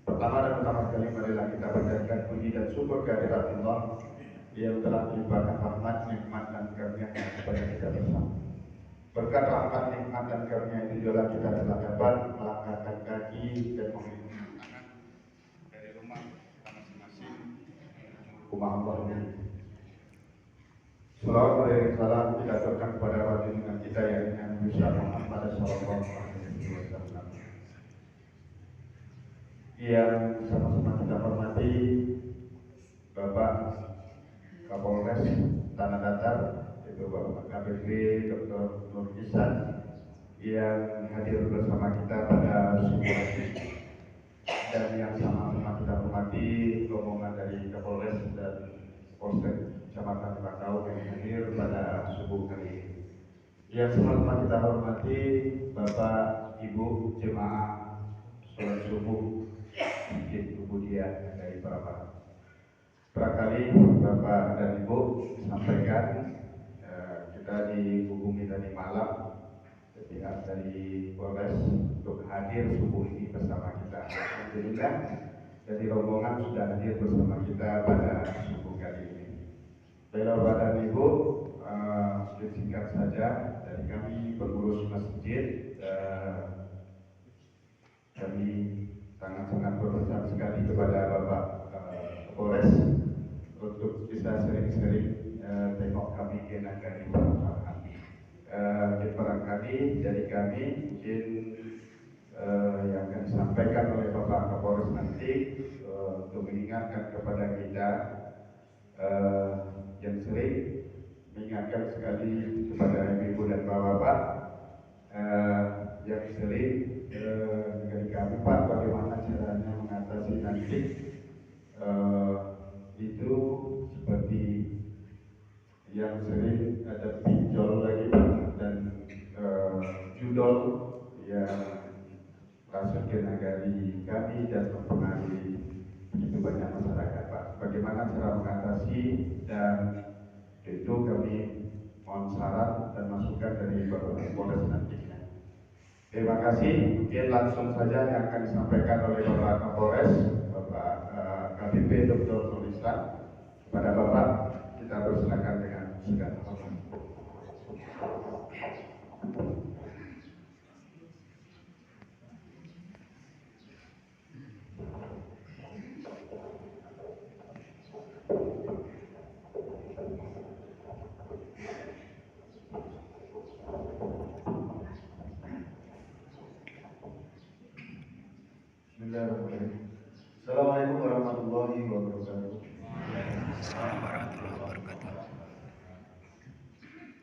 Pertama dan utama sekali marilah kita panjatkan puji dan syukur kehadirat Allah yang telah melimpahkan rahmat, nikmat dan karunia-Nya kepada kita bersama. Berkat rahmat, nikmat dan karunia itu juga kita telah dapat melangkahkan kaki dan mengirimkan tangan dari rumah kita masing-masing rumah Allah ini. Salawat dan salam kita aturkan kepada baginda kita yang Nabi Muhammad sallallahu alaihi wasallam. Yang sama-sama kita hormati Bapak Kapolres Tanah Datar, yaitu Bapak KBP Dr. Nur Ihsan yang hadir bersama kita pada subuh hari, dan yang sama-sama kita hormati rombongan dari Kapolres dan Polsek Kecamatan Bakau yang hadir pada subuh hari ini. Yang sama-sama kita hormati Bapak Ibu jemaah sholat subuh Masjid Ubudiyah dari Bapak. Barangkali Bapak dan Ibu sampaikan kita dihubungi tadi malam pihak dari Polres untuk hadir subuh ini bersama kita. Alhamdulillah dari rombongan sudah hadir bersama kita pada subuh kali ini. Bapak dan Ibu, singkat saja dari kami pengurus masjid, kami sangat-sangat berpesan sekali kepada Bapak Kapolres untuk bisa sering-sering tengok kami ke Nagari Bapak. Barangkali dari kami mungkin yang akan disampaikan oleh Bapak Kapolres nanti untuk mengingatkan kepada kita yang sering mengingatkan sekali kepada ibu dan bapak yang sering dari kami Pak, bagaimana caranya mengatasi nanti itu seperti yang sering ada pinjol lagi Pak, dan judol yang masuk ke nagari kami dan mempengaruhi begitu banyak masyarakat Pak. Bagaimana cara mengatasi, dan itu kami mohon saran dan masukan dari Bapak Kapolres nantinya. Terima kasih. Mungkin langsung saja yang akan disampaikan oleh Bapak Kapolres, Bapak KBP Dr. Nur Ihsan. Kepada Bapak kita persilakan dengan segala hormat. Bismillahirrahmanirrahim. Assalamualaikum warahmatullahi wabarakatuh.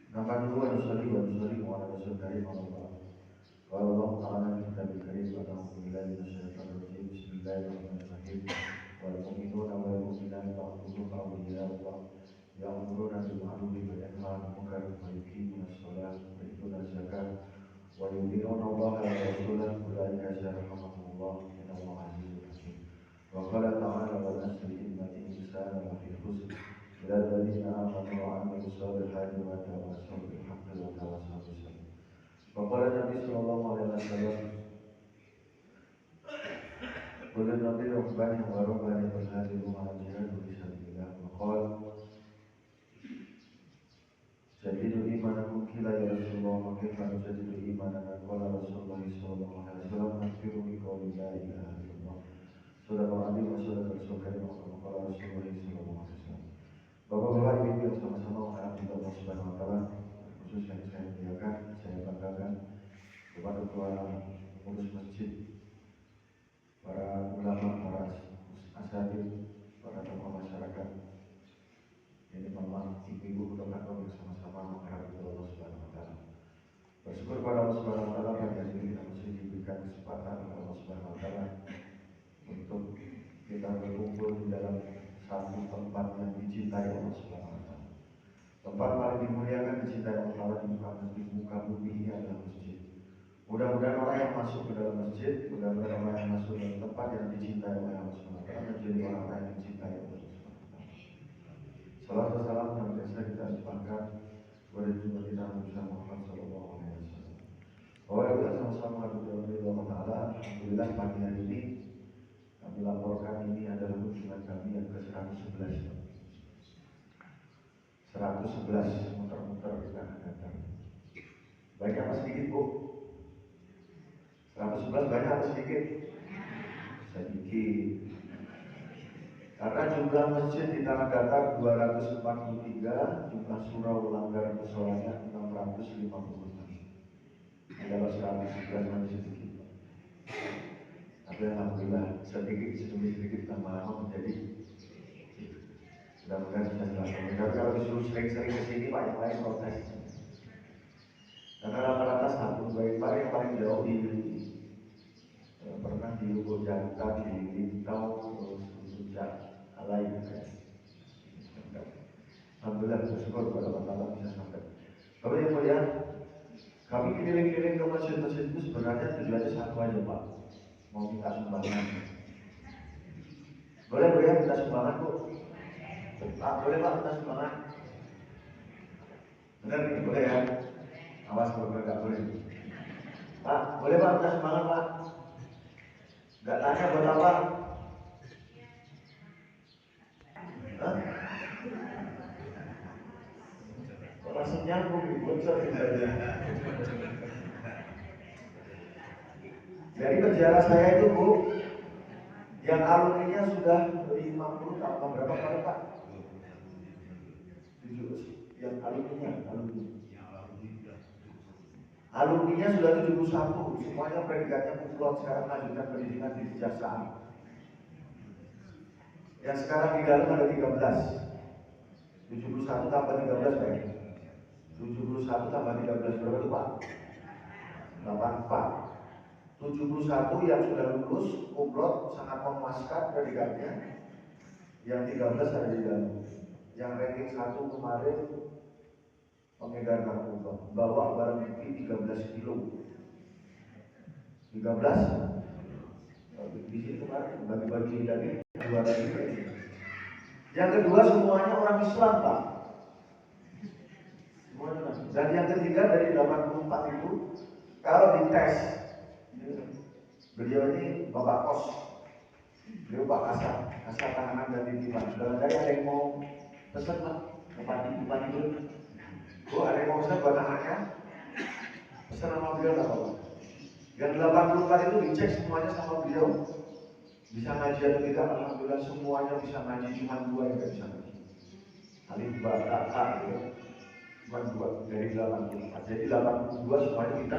Nahmaduhu wa nusalli wa nusallimu ala rasulil karim amma ba'd. Qala Allah ta'ala fi kitabil karim wa a'udzu billahi minasyaitonir rajim. Bismillahirrahmanirrahim. Wal mu'minuna wal mu'minatu ba'duhum awliya'u ba'd. Ya'muruna bil ma'rufi wa yanhauna 'anil munkar wa yuqimuna as-salata wa yu'tuna az-zakata wa yu'minuna Allaha wa rasulahu ulaika sayarhamuhumullah innallaha 'azizun hakim. Wa qala ta'ala wal 'asri innal insana lafi khusr illa alladziina aamanu wa 'amilus solihati wa tawassaw bil haqqi wa tawassaw bis sabr. Wa qala Nabi sallallahu alaihi wasallam qul nabi rabbani wa rabbani fahadiru ma'al jihad fi sabilillah. Wa qala jadidu imanakum qila ya Rasulullah wa kaifa nujadidu imanana qala Rasulullah sallallahu alaihi wasallam akhiru bi qawli la ilaha illallah. Sadaqallahu alaihi wa sadaqal rasul karim wa qala Rasulullah sallallahu alaihi wasallam. Bapak-bapak, ibu yang sama-sama mengharapkan Allah Subhanahu wa taala, khusus yang saya muliakan, saya banggakan kepada ketua pengurus masjid, para ulama, para asatidz, para tokoh masyarakat. Ini mama, ibu-ibu, bapak-bapak yang sama-sama mengharapkan Allah Subhanahu wa taala. Bersyukur pada Allah Subhanahu wa taala pada hari ini kita masih diberikan kesempatan oleh Allah Subhanahu wa taala untuk kita berkumpul di dalam satu tempat yang dicintai Allah Subhanahu wa taala. Tempat paling dimuliakan dicintai Allah Taala di muka bumi ini adalah masjid. Mudah-mudahan orang yang masuk ke dalam masjid, mudah-mudahan orang yang masuk ke tempat yang dicintai oleh Allah Subhanahu wa taala menjadi orang-orang yang dicintai oleh Allah Subhanahu wa taala. Salawat dan salam yang biasa kita limpahkan kepada junjungan kita Nabi Muhammad sallallahu alaihi wasallam. Oh ya udah sama-sama Allah Ta'ala. Alhamdulillah pagi hari ini kami laporkan ini adalah kunjungan kami yang ke-111. 111 muter-muter kita datang. Banyak apa sedikit Bu? 111 banyak apa sedikit? Sedikit. Karena jumlah masjid di Tanah Datar 243, jumlah surau langgar musolanya 656. Adalah 111 masjid sedikit. Tapi alhamdulillah sedikit demi sedikit lama-lama menjadi. Mudah-mudahan bisa dilaksanakan. Tapi kalau disuruh sering-sering kesini Pak, yang lain protes. Karena rata-rata satu baik Pak yang paling jauh di pernah di Lugo Jantan, di Lintau, terus di Puncak Alai. Alhamdulillah bersyukur kepada Allah Ta'ala bisa sampai. Bapak yang mulia, kami keliling-keliling ke masjid-masjid itu sebenarnya tujuannya satu aja Pak, mau minta sumbangan. Boleh Bu ya minta sumbangan Bu? Pak, boleh Pak minta sumbangan? Benar ini boleh ya? Awas kalau nggak boleh. Pak, boleh Pak minta sumbangan Pak? Nggak tanya buat apa? Hah? Langsung nyambung nih, bocor saja. Dari penjara saya itu Bu, yang alumninya sudah 50 tahun, berapa kali Pak? 7, yang alumninya sudah 71, semuanya predikatnya kumlot, sekarang lanjutkan pendidikan di kejaksaan. Yang sekarang di dalam ada 13. 71 tambah 13 Pak. 71 tambah 13 berapa itu Pak? 84. 71 yang sudah lulus kumlot sangat memuaskan predikatnya. Yang 13 ada di dalam. Yang ranking 1 kemarin pengedar narkoba, bawa barang bukti 13 kilo. 13 di sini kemarin bagi-bagi daging 200 kilo. Yang kedua semuanya orang Islam Pak. Semuanya. Dan yang ketiga dari 84 itu kalau dites, beliau ini Bapak Kos, beliau Pak Kasar tahanan dan titipan. Sudah ada yang mau pesan Pak, bupati dulu. Oh ada yang mau pesan buat anaknya, pesan sama beliau lah Bapak. Yang 84 itu dicek semuanya sama beliau. Bisa ngaji atau tidak, alhamdulillah semuanya bisa ngaji, cuma 2 yang tidak bisa ngaji. Alif Bata gitu. Cuma 2 dari 84. Jadi 82 semuanya kita.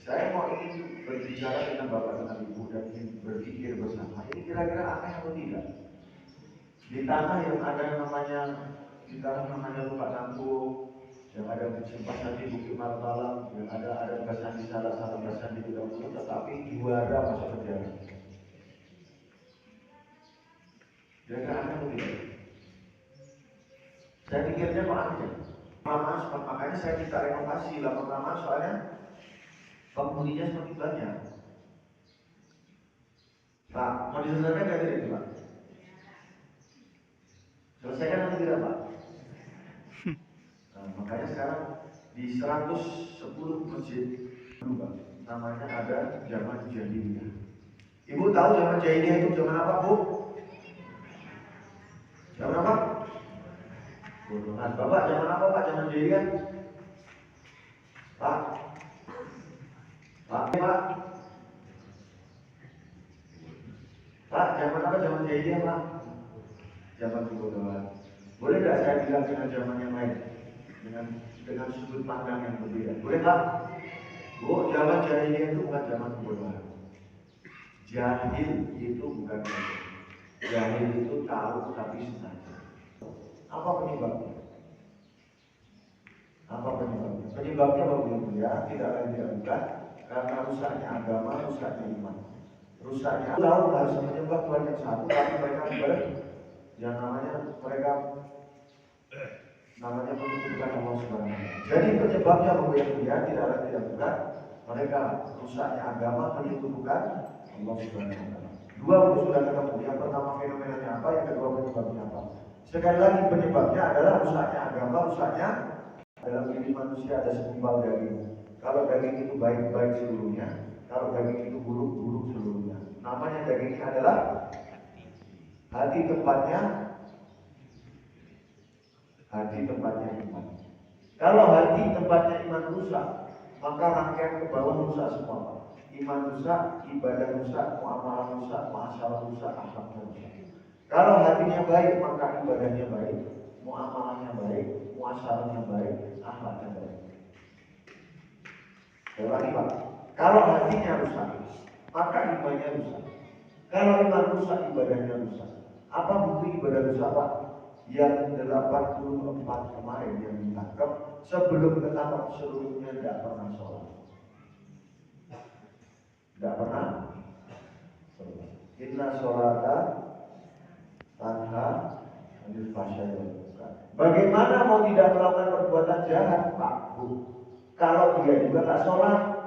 Saya mau ingin berbicara dengan Bapak dengan Ibu dan ingin berpikir bersama. Ini kira-kira aneh atau tidak? Di tanah yang ada namanya Luka Nampung, yang ada Simpang di Bukit Martalam, yang ada Basan di salah Basan di Gunung, tetapi juara masuk penjara. Kira-kira aneh atau tidak? Saya pikirnya kok aneh. Makanya saya minta renovasi lah pertama soalnya penghuninya semakin banyak. Pak, mau diselesaikan nggak itu Pak? Selesaikan atau tidak Pak? Nah, makanya sekarang di 110 masjid berubah. Namanya ada zaman jahiliyah. Ibu tahu zaman jahiliyah itu zaman apa Bu? Zaman apa? Bodohan. Bapak zaman apa Pak? Zaman jahiliyah? Pak? Pak? Pak, zaman apa? Zaman jahiliyah Pak? Zaman kebodohan. Boleh nggak saya bilang dengan zaman yang lain? Dengan sudut pandang yang berbeda. Boleh Pak? Bu, zaman jahiliyah itu bukan zaman kebodohan. Jahil itu bukan jahil. Jahil itu tahu tapi sengaja. Apa penyebabnya? Penyebabnya Bapak ya, tidak lain tidak bukan karena rusaknya agama, rusaknya iman. Rusaknya tahu harus menyembah Tuhan yang satu, tapi mereka yang mereka menyebutkan Allah Subhanahu wa Ta'ala. Jadi penyebabnya Bapak ya, tidak lain tidak bukan mereka rusaknya agama, menyebutkan Allah Subhanahu wa Ta'ala. Dua sudah ketemu. Yang pertama fenomenanya apa, yang kedua penyebabnya apa. Sekali lagi penyebabnya adalah rusaknya agama, rusaknya dalam diri manusia ada segumpal daging. Kalau daging itu baik-baik seluruhnya, kalau daging itu buruk-buruk seluruhnya. Namanya dagingnya adalah hati tempatnya iman. Kalau hati tempatnya iman rusak, maka rangkaian ke bawah rusak semua, Pak. Iman rusak, ibadah rusak, muamalah rusak, masalah rusak, akhlaknya rusak. Kalau hatinya baik, maka ibadahnya baik, muamalahnya baik, muasalahnya baik, akhlaknya baik. Lagi Pak, kalau hatinya rusak, maka imannya rusak. Kalau iman rusak, ibadahnya rusak. Apa bukti ibadah rusak, Pak? Yang 84 kemarin yang ditangkap, sebelum ketangkap seluruhnya tidak pernah sholat. Tidak pernah sholat. Inna sholata tanha anil fahsya'i wal munkar. Bagaimana mau tidak melakukan perbuatan jahat, Pak? Kalau dia juga tak sholat.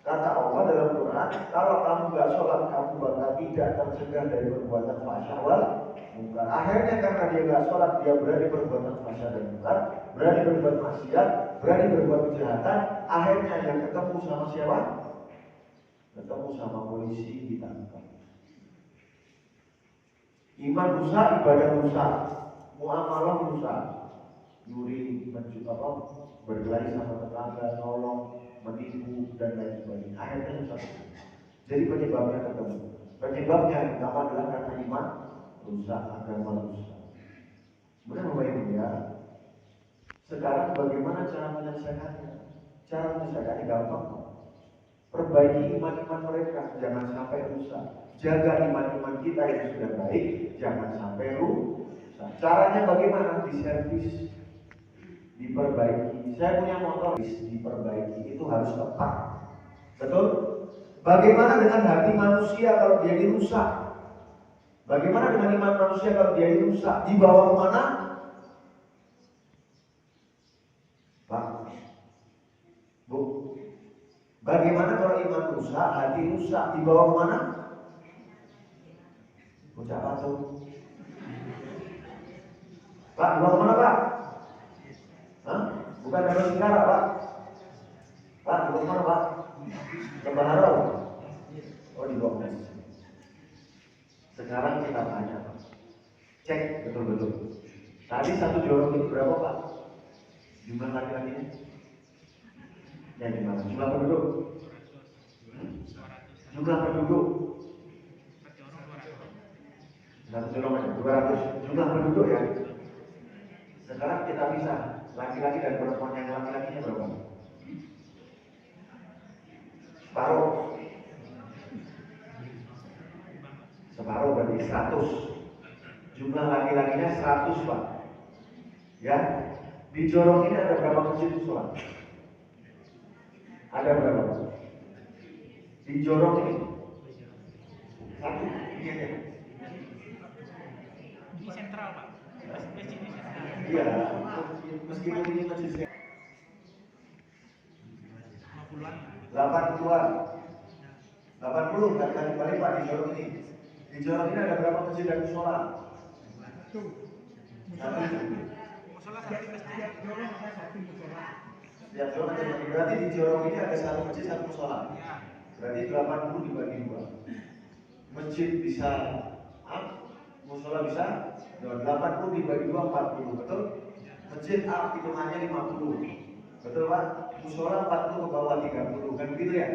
Kata Allah dalam Quran, kalau kamu gak sholat, kamu bakal tidak tercegah dari perbuatan fahsya wal munkar. Akhirnya karena dia gak sholat, dia berani perbuatan fahsya dan munkar, berani berbuat maksiat, berani berbuat kejahatan. Akhirnya yang ketemu sama siapa? Ketemu sama polisi, ditangkap. Iman rusak, ibadah rusak, muamalah rusak, nyuri, berkelahi sama tetangga, nolong, menipu dan lain sebagainya. Akhirnya rusak. Jadi penyebabnya ketemu. Penyebabnya yang pertama adalah karena iman rusak, agama rusak. Kemudian Bapak Ibu ya, sekarang bagaimana cara menyelesaikannya? Cara menyelesaikannya gampang. Perbaiki iman-iman mereka, jangan sampai rusak. Jaga iman-iman kita yang sudah baik, jangan sampai rusak. Caranya bagaimana? Diservis, diperbaiki. Saya punya motor, diperbaiki itu harus tepat. Betul? Bagaimana dengan hati manusia kalau dia dirusak? Bagaimana dengan iman manusia kalau dia dirusak? Dibawa kemana? Pak, Bu, bagaimana kalau iman rusak, hati rusak? Dibawa kemana? Bocah apa tuh? Pak, dibawa kemana Pak? Hah? Bukan dari Singkara Pak? Pak, dibawa kemana Pak? Ke Baharau? Oh, dibawa ke sini. Sekarang kita tanya Pak, cek betul-betul. Tadi satu jorong itu berapa Pak? Jumlah laki-lakinya? Ya gimana? Jumlah penduduk? Jumlah penduduk? Satu jorong aja, 200. Jumlah penduduk ya? Sekarang kita bisa laki-laki dan perempuan yang laki-lakinya berapa? Separuh. Separuh berarti 100. Jumlah laki-lakinya 100 Pak. Ya, di jorong ini ada berapa masjid sholat? Ada berapa? Di jorong ini satu, iya ya. Di sentral Pak. Masjid di sentral. Iya, meskipun ini masjid 50-an. 80-an. 80 kali Pak di jorong ini. Di jorong ini ada berapa masjid yang sholat? Satu. Musola satu masjid. Jorong ada satu musola. Ya, jorong ada satu. Berarti di jorong ini ada satu masjid, satu musola. Berarti 80 dibagi 2. Masjid bisa musola bisa 80 dibagi 2 40, betul? Masjid A hitungannya 50. Betul Pak? Musola 40 ke bawah 30, kan begitu ya?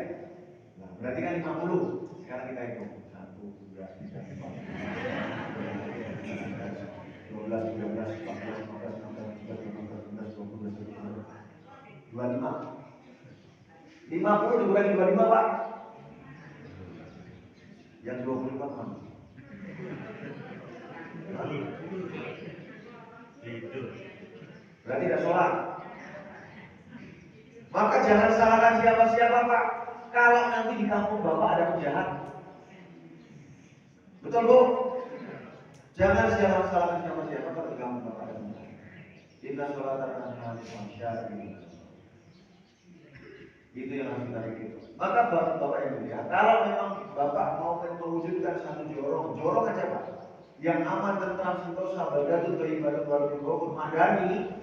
Nah, berarti kan 50. Sekarang kita hitung. 1 2 3 4 12 13 14 15 16 17 18 19 20 25. 50 dibagi 25 Pak. Yang 25 mana? Tidur. Berarti tidak sholat. Maka jangan salahkan siapa-siapa Pak. Kalau nanti di kampung Bapak ada penjahat. Betul Bu? Jangan salahkan siapa-siapa kalau di kampung Bapak ada penjahat. Inna sholata tanha 'anil fahsya'i. Itu yang harus kita pikir. Maka Bapak Ibu ya, kalau memang Bapak mau mewujudkan satu jorong aja Pak, yang aman, tentram, sentosa, badatul, thayyibatul, warudul, madani,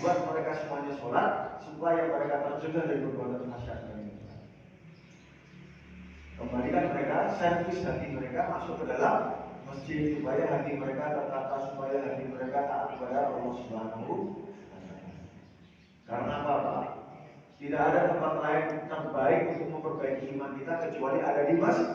buat mereka semuanya sholat, supaya mereka tercegah dari perbuatan masyarakat ini. Kembalikan mereka, servis hati mereka masuk ke dalam masjid supaya hati mereka tertata, supaya hati mereka taat kepada Allah Subhanahu wa Ta'ala. Karena apa, Pak? Tidak ada tempat lain terbaik untuk memperbaiki iman kita kecuali ada di masjid.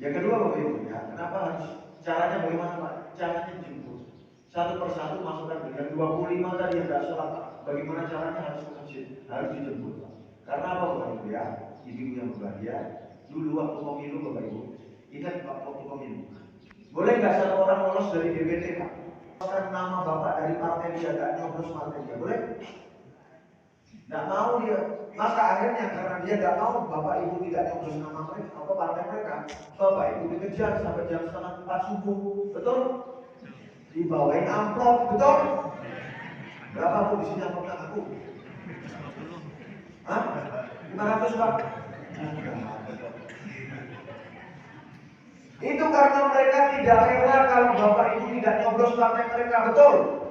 Yang kedua, Bapak Ibu, ya, kenapa harus caranya bagaimana, Pak? Caranya jemput. Satu persatu masukkan dengan 25 tadi yang tidak sholat, Pak. Bagaimana caranya harus ke masjid? Harus dijemput, Pak. Karena apa, Bapak Ibu, ya? Ibu yang berbahagia, dulu waktu pemilu, Bapak Ibu, ingat Pak, waktu pemilu. Boleh nggak satu orang lolos dari DPT, Pak? Kan nama bapak dari partai dia, nggak nyoblos partai dia, boleh? Nggak mau dia. Maka akhirnya karena dia nggak mau bapak ibu tidak nyoblos nama mereka, apa partai mereka, bapak ibu dikejar sampai jam 3:30 subuh, betul? Dibawain amplop, betul? Berapa Bu di sini amplopnya aku? Hah? 500 Pak? Itu karena mereka tidak rela kalau bapak ibu tidak nyoblos partai mereka, betul?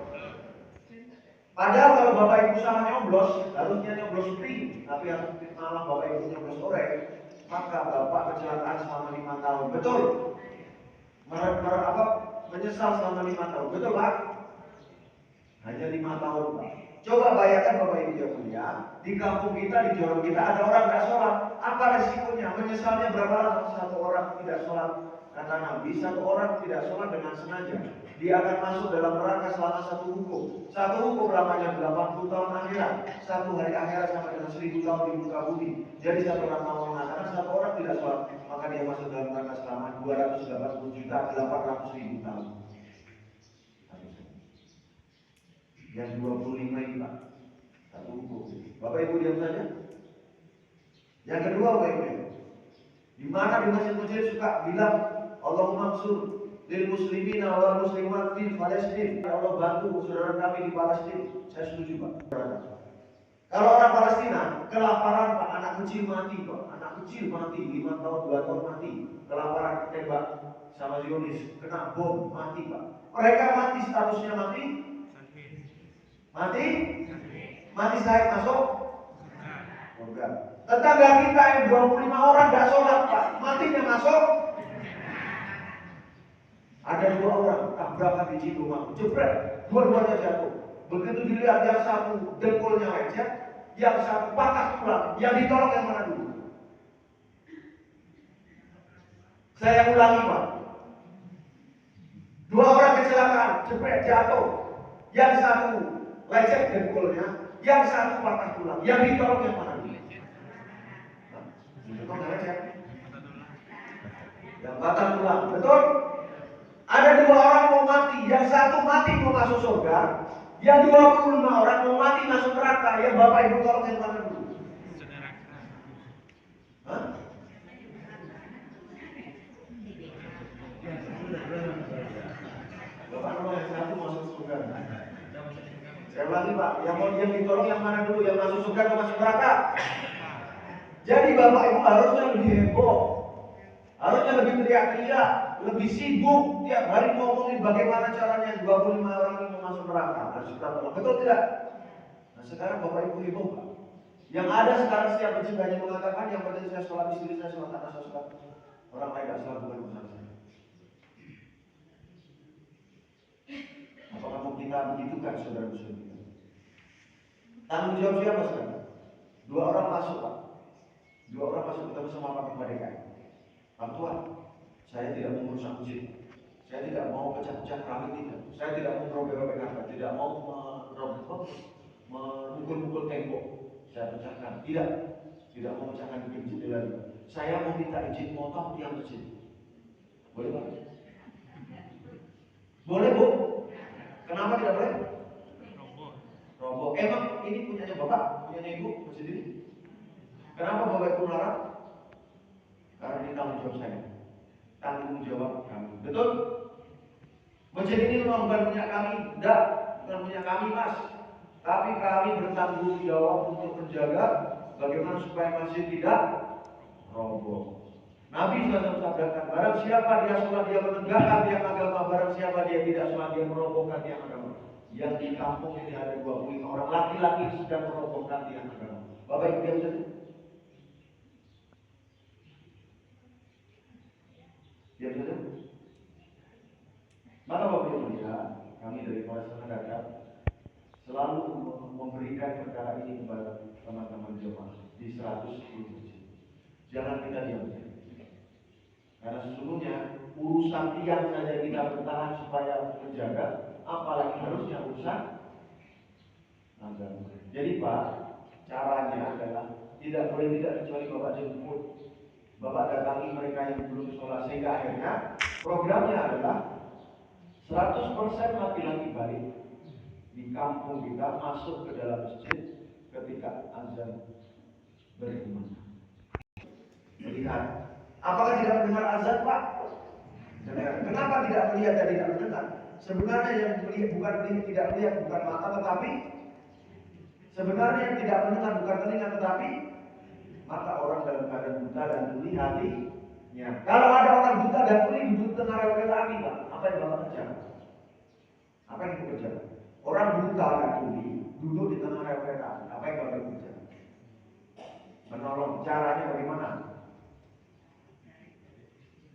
Padahal kalau bapak ibu salah nyoblos, harusnya nyoblos free, tapi harus malah bapak ibu nyoblos orek, maka bapak kecelakaan selama 5 tahun, betul? Menyesal selama 5 tahun, betul Pak? Hanya 5 tahun Pak. Coba bayangkan bapak ibu yang mulia, di kampung kita, di jorong kita ada orang nggak sholat, apa resikonya? Menyesalnya berapa lama? 1 orang tidak sholat. Kata Nabi, 1 orang tidak sholat dengan sengaja, dia akan masuk dalam neraka selama 1 hukum. 1 hukum lamanya 80 tahun akhirat, 1 hari akhirat sama dengan 1000 tahun di muka bumi. Jadi 1 orang mau mengatakan 1 orang tidak sholat, maka dia masuk dalam neraka selama 280.800.000 tahun. Yang 25 ini Pak, 1 hukum. Bapak Ibu diam saja. Yang kedua Bapak Ibu, di mana di masjid-masjid suka bilang Allahumma mansur lil muslimin wal muslimat di Palestina. Ya Allah bantu saudara kami di Palestina. Saya setuju Pak. Kalau orang Palestina kelaparan Pak, anak kecil mati Pak, anak kecil mati 5 tahun 2 tahun mati, kelaparan tembak sama Zionis, kena bom mati Pak. Mereka mati statusnya mati, mati syahid masuk surga. Tetangga kita yang 25 orang gak sholat Pak, matinya masuk. Ada 2 orang tabrakan di situ, jebret, dua-duanya jatuh. Begitu dilihat yang satu dengkulnya lecet, yang satu patah tulang, yang ditolong yang mana dulu? Saya ulangi Pak, 2 orang kecelakaan, jebret jatuh, yang satu lecet dengkulnya, yang satu patah tulang, yang ditolong yang mana dulu? Itu nggak lecet, yang patah tulang, betul? Ada 2 orang mau mati, yang satu mati mau masuk surga, yang 25 orang mau mati masuk neraka, yang bapak ibu tolong yang mana dulu? Hah? Bapak nolong yang satu masuk surga. Saya ulangi Pak, yang ditolong yang mana dulu? Yang masuk surga atau masuk neraka? Jadi bapak ibu harusnya lebih heboh, harusnya lebih teriak-teriak, lebih sibuk tiap hari ngomongin bagaimana caranya 25 orang ini mau masuk neraka. Harus kita tolong, betul tidak? Nah sekarang bapak ibu heboh Pak. Yang ada sekarang setiap masjid hanya mengatakan yang penting saya sholat, istri saya sholat, anak saya sholat, orang lain tidak sholat, bukan urusan saya. Apakah mau kita begitukan saudara-saudara kita? Tanggung jawab siapa sekarang? 2 orang masuk Pak, 2 orang masuk ketemu sama Pak Kepala DKI. Pak Tuan, saya tidak mau merusak masjid, saya tidak mau pecah-pecah keramik, tidak. Saya tidak mau merobek-robek apa, tidak mau memukul-mukul tembok, saya pecahkan, tidak mau pecahkan jendela. Saya mau minta izin motong tiang masjid. Boleh Pak? Boleh Bu? Kenapa tidak boleh? Roboh. Emang ini punyanya Bapak, punyanya Ibu masjid ini? Kenapa Bapak Ibu larang? Karena ini tanggung jawab saya, tanggung jawab kami, betul? Masjid ini memang bukan punya kami, enggak, bukan punya kami Mas, tapi kami bertanggung jawab untuk menjaga bagaimana supaya masjid tidak roboh. Nabi SAW sabdakan, barang siapa dia sholat dia menegakkan tiang agama, barang siapa dia tidak sholat dia merobohkan tiang agama. Yang di kampung ini ada 25 orang laki-laki yang sedang merobohkan tiang agama. Bapak Ibu diam saja. Diam saja. Maka Bapak Ibu melihat, kami dari Polres Nagara selalu memberikan perkara ini kepada teman-teman jemaah di 110 masjid. Jangan kita diam. Karena sesungguhnya urusan tiang saja kita bertahan supaya menjaga, apalagi harusnya urusan agama. Jadi Pak, caranya adalah tidak boleh tidak kecuali Bapak jemput, Bapak datangi mereka yang belum sholat, sehingga akhirnya programnya adalah 100% laki-laki balik di kampung kita masuk ke dalam masjid ketika azan berkumandang. Melihat, apakah tidak mendengar azan Pak? Kenapa tidak melihat dan tidak mendengar? Sebenarnya yang melihat bukan tidak melihat bukan mata, tetapi sebenarnya yang tidak mendengar bukan telinga, tetapi mata orang dalam keadaan buta dan tuli hatinya. Kalau ada orang buta dan tuli duduk tengah rel kami Pak, apa yang Bapak kerjakan? Apa yang Ibu kerjakan? Orang buta dan tuli duduk di tengah rel kereta api, apa yang Bapak kerjakan? Menolong. Caranya bagaimana?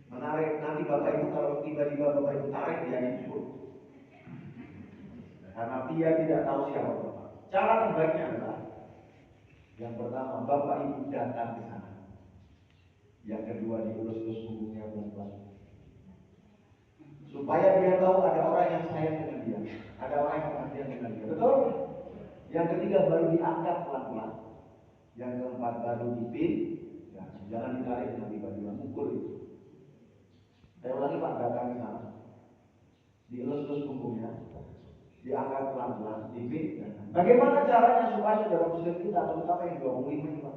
Menarik. Nanti Bapak Ibu kalau tiba-tiba Bapak Ibu tarik dia ikut. Karena dia tidak tahu siapa Bapak. Cara terbaiknya adalah yang pertama Bapak Ibu datang ke sana. Yang kedua dielus-elus punggungnya pelan-pelan. Supaya dia tahu ada orang yang sayang dengan dia, ada orang yang perhatian dengan dia. Betul? Yang ketiga baru diangkat pelan-pelan. Yang keempat baru dipin. Ya, jangan ditarik nanti tiba-tiba mukul itu. Saya ulangi Pak, datang ke sana, dielus-elus punggungnya, diangkat pelan-pelan, dipin. Bagaimana caranya supaya saudara muslim kita, terutama yang 25 ini Pak,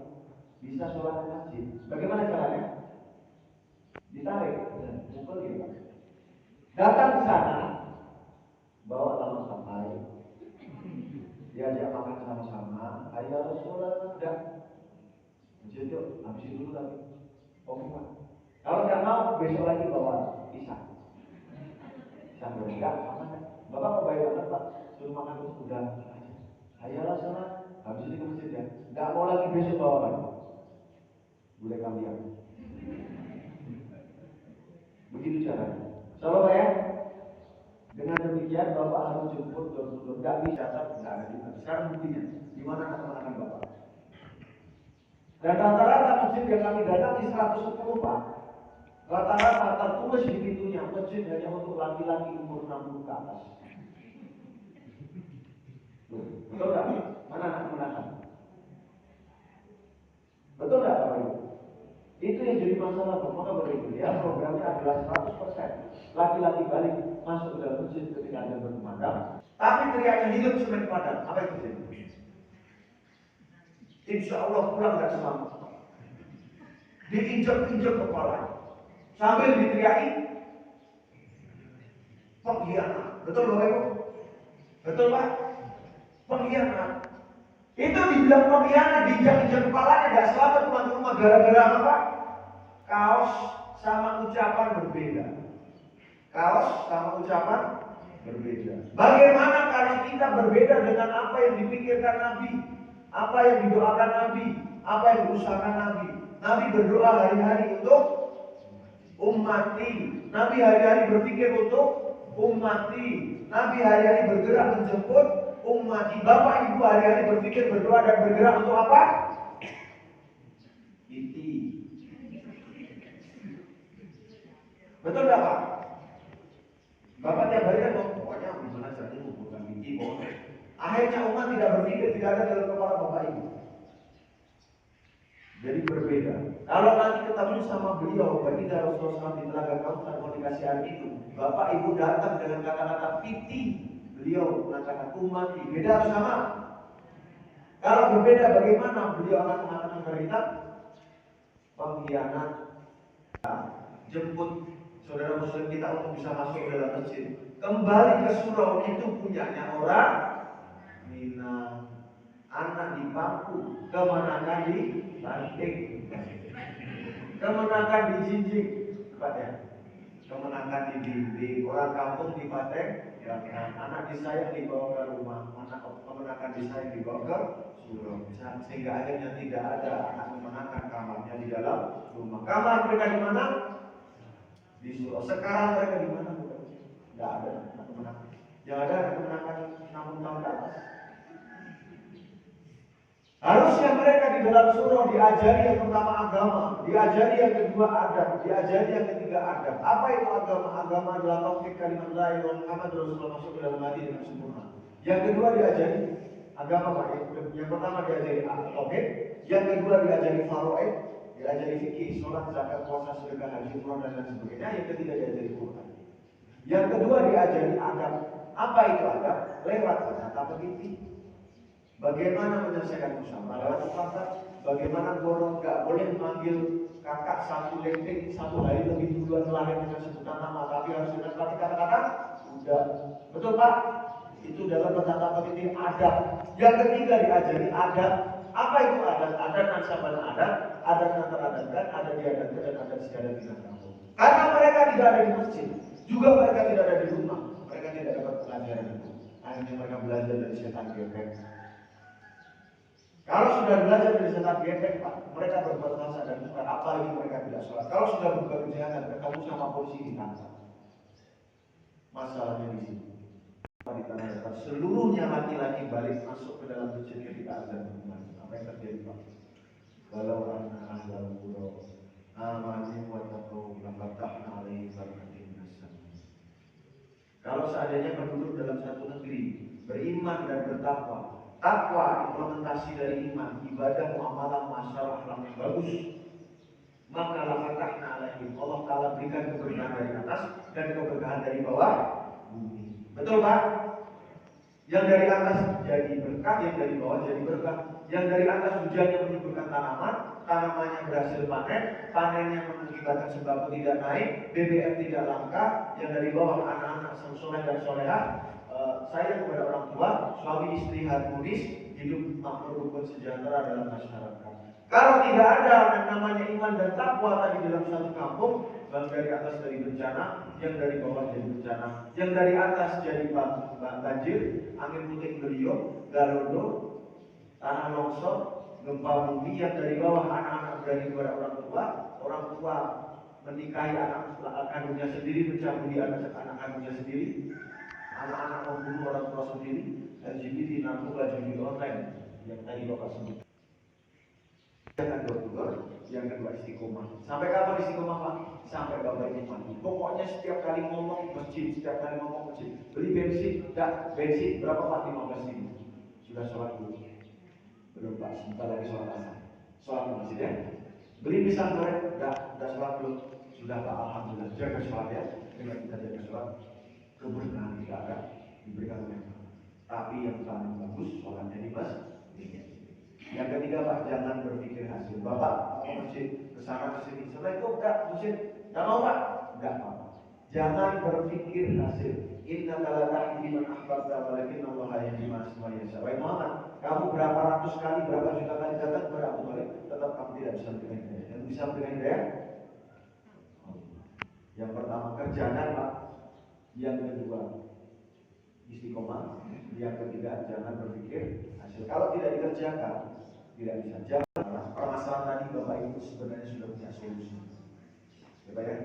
bisa sholat di masjid? Bagaimana caranya? Ditarik, mukul ya Pak. Datang ke sana, bawa lama sampai, diajak makan sama-sama, ayo sholat, udah. Masjid yuk, habisin dulu tapi. Oke Pak. Kalau nggak mau, besok lagi bawa pisang. Pisang goreng, enggak, sama kan? Bapak mau bayar banget Pak, suruh makan terus udah. Ayolah sana, habis ini ke masjid ya. Nggak mau lagi besok bawa lagi. Boleh kalian. Begitu caranya. Salah ya? Dengan demikian Bapak harus jemput door-to-door. Nggak bisa, nggak ada di mana. Sekarang buktinya, di mana anak-anak Bapak? Dan rata-rata masjid yang kami datangi 110 Pak. Rata-rata tertulis di pintunya, masjid hanya untuk laki-laki umur 60 ke atas. Betul tak? Mana anak-anak? Betul tak Bapak Ibu? Itu yang jadi masalah Bapak. Maka Bapak Ibu ya, programnya adalah 100% laki-laki balik masuk ke dalam masjid ketika ada berkumandang. Tapi teriaknya hidup semen padam. Apa itu terjadi? Insya Allah pulang gak selamat. Diinjak-injak kepala sambil diteriaki pengkhianat. Betul Bapak Ibu? Betul Pak? Pengkhianat. Itu dibilang pengkhianat, diinjak-injak kepalanya gak selamat pulang ke rumah. Gara-gara apa Pak? Kaos sama ucapan berbeda. Kaos sama ucapan berbeda. Bagaimana kalau kita berbeda dengan apa yang dipikirkan Nabi, apa yang didoakan Nabi, apa yang diusahakan Nabi? Nabi berdoa hari-hari untuk ummati. Nabi hari-hari berpikir untuk ummati. Nabi hari-hari bergerak menjemput ummati. Bapak Ibu hari-hari berpikir, berdoa dan bergerak untuk apa? Iti. Betul nggak Pak? Bapak tiap hari kan pokoknya gimana caranya mengumpulkan biji pokoknya. Akhirnya umat tidak berpikir, tidak ada dalam kepala Bapak Ibu. Jadi berbeda. Kalau nanti ketemu sama beliau, baginda Rasulullah SAW di Telaga Kautsar mau dikasih air itu, Bapak Ibu datang dengan kata-kata piti, beliau mengatakan umati. Beda atau sama? Kalau berbeda, bagaimana beliau akan mengatakan berita? Pengkhianat. Jemput saudara muslim kita untuk bisa masuk ke dalam masjid. Kembali ke surau itu punyanya orang Minang. Anak di bangku, kemenakan di banting, kemenakan di jinjing, ya? Kemenakan di dinding, orang kampung di patek, Ya kan? Anak disayang dibawa ke rumah, anak kemenakan disayang dibawa ke surau. Sehingga akhirnya tidak ada anak kemenakan kamarnya di dalam rumah. Kamar mereka di mana? Di surau. Sekarang mereka di mana? Tidak ada anak kemenakan. Yang ada anak kemenakan 60 tahun ke atas. Harusnya mereka di dalam surau diajari yang pertama agama, diajari yang kedua adab, diajari yang ketiga adab. Apa itu agama? Agama adalah tauhid kalimat la ilaha illallah Muhammad Rasulullah masuk ke dalam hati dengan sempurna. Yang kedua diajari agama, Pak. Yang pertama diajari tauhid, yang kedua diajari faraid, diajari fikih, sholat, zakat, puasa, sedekah, haji, umrah dan lain sebagainya. Yang ketiga diajari Quran. Yang kedua diajari adab. Apa itu adab? Lewat kata petiti. Bagaimana menyelesaikan musyawarah lewat mufakat? Bagaimana guru nggak boleh memanggil kakak satu lempeng satu hari lebih duluan lahir dengan sebutan nama, tapi harus dengan kata-kata udah. Betul Pak? Itu dalam bertata petiti adab. Yang ketiga diajari adab. Apa itu adab? Adab ansabana adab, adab antaradatkan, ada diadatkan dan ada sejadah di kampung. Karena mereka tidak ada di masjid, juga mereka tidak ada di rumah, mereka tidak dapat pelajaran itu. Akhirnya mereka belajar dari setan gepek. Kalau sudah belajar dari setan gepek, Pak, mereka berbuat dosa dan munkar, apalagi mereka tidak sholat. Kalau sudah berbuat kejahatan, ketemu sama polisi ditangkap. Masalahnya di sini. Di tanah datar, seluruhnya laki-laki balik masuk ke dalam masjid ketika azan berkumandang. Apa yang terjadi, Pak? Walau anna ahlal qura amanu wa taqaw lafatahna alaihim barakatin minas sama. Kalau seandainya penduduk dalam satu negeri beriman dan bertakwa, takwa implementasi dari iman, ibadah, muamalah, masalah, akhlak yang bagus, maka lafatahna alaihim, Allah Ta'ala berikan keberkahan dari atas dan keberkahan dari bawah bumi. Betul Pak? Yang dari atas jadi berkah, yang dari bawah jadi berkah. Yang dari atas hujannya menyuburkan tanaman, tanamannya berhasil panen, panennya mengakibatkan sembako tidak naik, BBM tidak langka. Yang dari bawah anak-anak soleh dan soleha, sayang kepada orang tua, suami istri harmonis, hidup makmur rukun sejahtera dalam masyarakat. Kalau tidak ada yang namanya iman dan takwa tadi dalam satu kampung, yang dari atas dari bencana, yang dari bawah jadi bencana, yang dari atas jadi banjir, angin puting beliung, garudo, tanah longsor, gempa bumi. Yang dari bawah anak-anak berani kepada orang tua menikahi anak kandungnya sendiri, mencabuli anak kandungnya sendiri, anak-anak membunuh orang tua sendiri, LGBT, narkoba, judi online yang tadi Bapak sebut. Yang kedua istiqomah. Sampai kapan istiqomah Pak? Sampai Bapak ini mati. Pokoknya setiap kali ngomong masjid, beli bensin, bensin berapa Pak? 15.000. Sudah sholat dulu? Belum Pak, sebentar lagi sholat asar. Sholat di masjid ya. Beli pisang goreng, udah sholat belum? Sudah Pak, alhamdulillah. Jaga sholat ya. Dengan kita jaga sholat, keberkahan kita akan diberikan oleh Allah. Tapi yang paling bagus sholatnya di masjid. Yang ketiga Pak, jangan berpikir hasil. Bapak mau masjid kesana kesini, setelah itu enggak masjid, enggak mau Pak, enggak apa-apa. Jangan berpikir hasil. Inna la tahdi man ahbabta walakin Allah yahdi man yasha. Wahai Muhammad, kamu berapa ratus kali, berapa juta kali datang kepada Abu Thalib, tetap kamu tidak bisa memberikan hidayah. Yang bisa memberikan hidayah, yang pertama kerjakan Pak. Yang kedua istiqomah. Yang ketiga jangan berpikir hasil. Kalau tidak dikerjakan, tidak bisa. Jangan permasalahan tadi Bapak Ibu sebenarnya sudah punya solusi. Coba ya.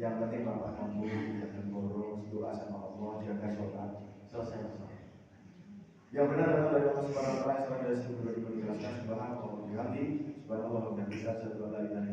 Yang penting Bapak mampu, jangan boros, doa sama Allah, jaga sholat, selesai masalah. Yang benar adalah dari Allah Subhanahu Wa Taala, yang dari sebelum dijelaskan Subhanallah wa bihamdihi, Subhanallah wa bihamdihi,